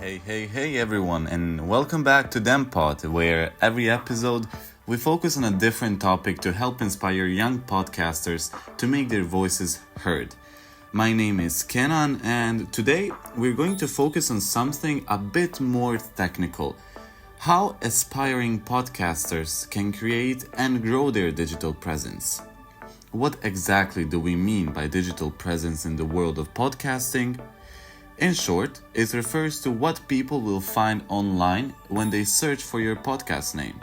Hey everyone, and welcome back to DemPod, where every episode we focus on a different topic to help inspire young podcasters to make their voices heard. My name is Kenan, and today we're going to focus on something a bit more technical: how aspiring podcasters can create and grow their digital presence. What exactly do we mean by digital presence in the world of podcasting? In short, it refers to what people will find online when they search for your podcast name.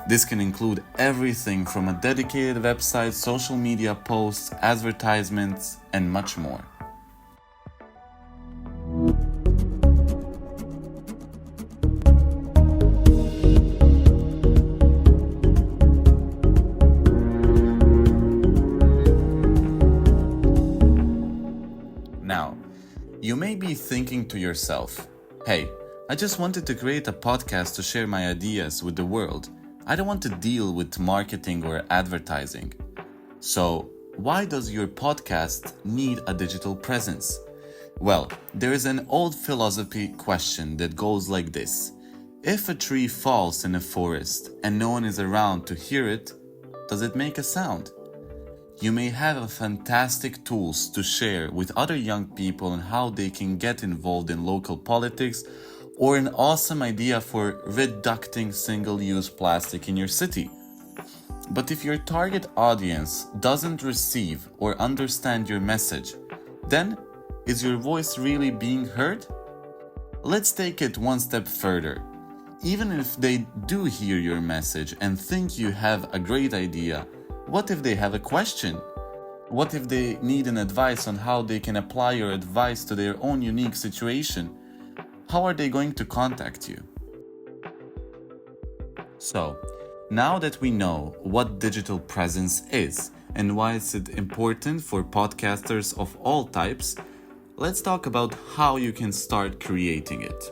This can include everything from a dedicated website, social media posts, advertisements, and much more. Now, you may be thinking to yourself, hey, I just wanted to create a podcast to share my ideas with the world. I don't want to deal with marketing or advertising. So, why does your podcast need a digital presence? Well, there is an old philosophy question that goes like this: if a tree falls in a forest and no one is around to hear it, does it make a sound? You may have fantastic tools to share with other young people on how they can get involved in local politics, or an awesome idea for reducting single-use plastic in your city. But if your target audience doesn't receive or understand your message, then is your voice really being heard? Let's take it one step further. Even if they do hear your message and think you have a great idea, what if they have a question? What if they need an advice on how they can apply your advice to their own unique situation? How are they going to contact you? So, now that we know what digital presence is and why it's important for podcasters of all types, let's talk about how you can start creating it.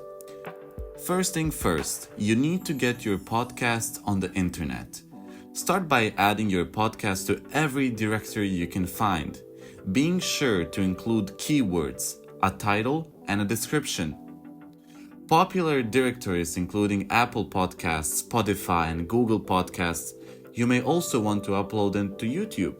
First thing first, you need to get your podcast on the internet. Start by adding your podcast to every directory you can find, being sure to include keywords, a title, and a description. Popular directories including Apple Podcasts, Spotify, and Google Podcasts. You may also want to upload them to YouTube.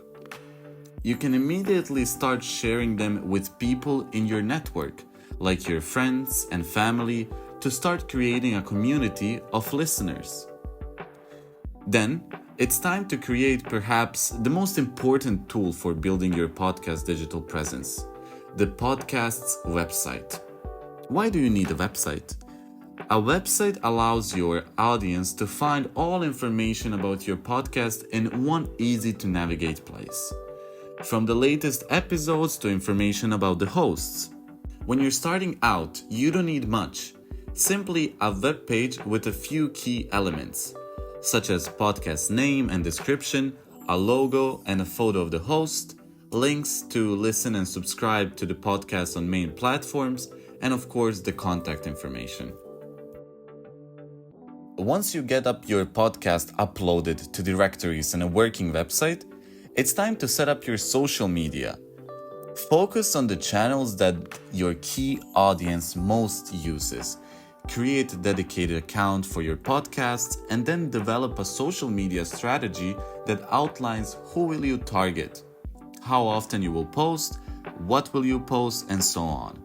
You can immediately start sharing them with people in your network, like your friends and family, to start creating a community of listeners. Then, it's time to create perhaps the most important tool for building your podcast digital presence: the podcast's website. Why do you need a website? A website allows your audience to find all information about your podcast in one easy-to-navigate place, from the latest episodes to information about the hosts. When you're starting out, you don't need much. Simply a web page with a few key elements, such as podcast name and description, a logo and a photo of the host, links to listen and subscribe to the podcast on main platforms, and of course the contact information. Once you get up your podcast uploaded to directories and a working website, it's time to set up your social media. Focus on the channels that your key audience most uses. Create a dedicated account for your podcasts, and then develop a social media strategy that outlines who will you target, how often you will post, what will you post, and so on.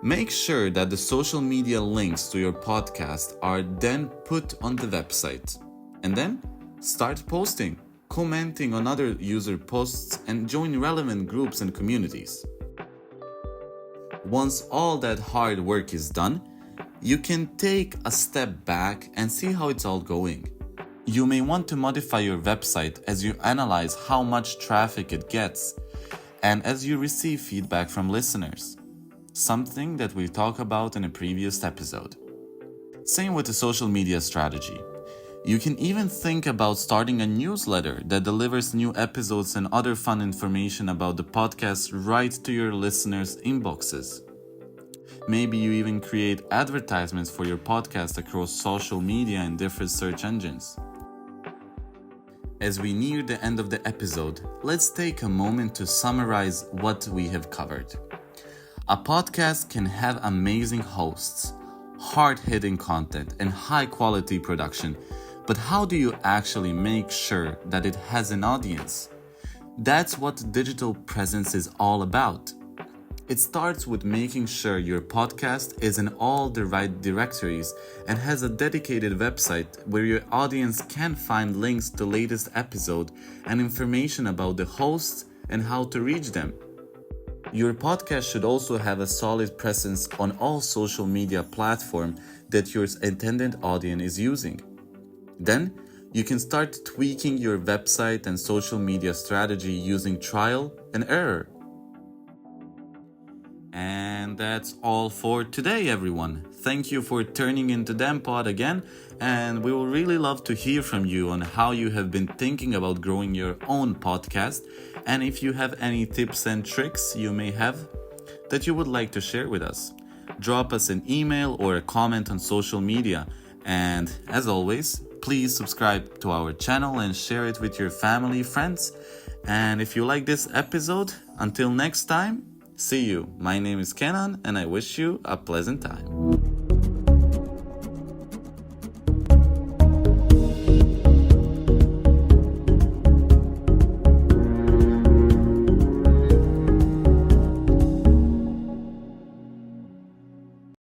Make sure that the social media links to your podcast are then put on the website, and then start posting, commenting on other user posts, and join relevant groups and communities. Once all that hard work is done, you can take a step back and see how it's all going. You may want to modify your website as you analyze how much traffic it gets and as you receive feedback from listeners, something that we talked about in a previous episode. Same with the social media strategy. You can even think about starting a newsletter that delivers new episodes and other fun information about the podcast right to your listeners' inboxes. Maybe you even create advertisements for your podcast across social media and different search engines. As we near the end of the episode, let's take a moment to summarize what we have covered. A podcast can have amazing hosts, hard-hitting content, and high-quality production, but how do you actually make sure that it has an audience? That's what digital presence is all about. It starts with making sure your podcast is in all the right directories and has a dedicated website where your audience can find links to latest episode and information about the hosts and how to reach them. Your podcast should also have a solid presence on all social media platforms that your intended audience is using. Then, you can start tweaking your website and social media strategy using trial and error. And that's all for today, everyone. Thank you for turning into DemPod again, and we will really love to hear from you on how you have been thinking about growing your own podcast, and if you have any tips and tricks you may have that you would like to share with us. Drop us an email or a comment on social media, and as always, please subscribe to our channel and share it with your family, friends. And if you like this episode, until next time, see you. My name is Kenan and I wish you a pleasant time.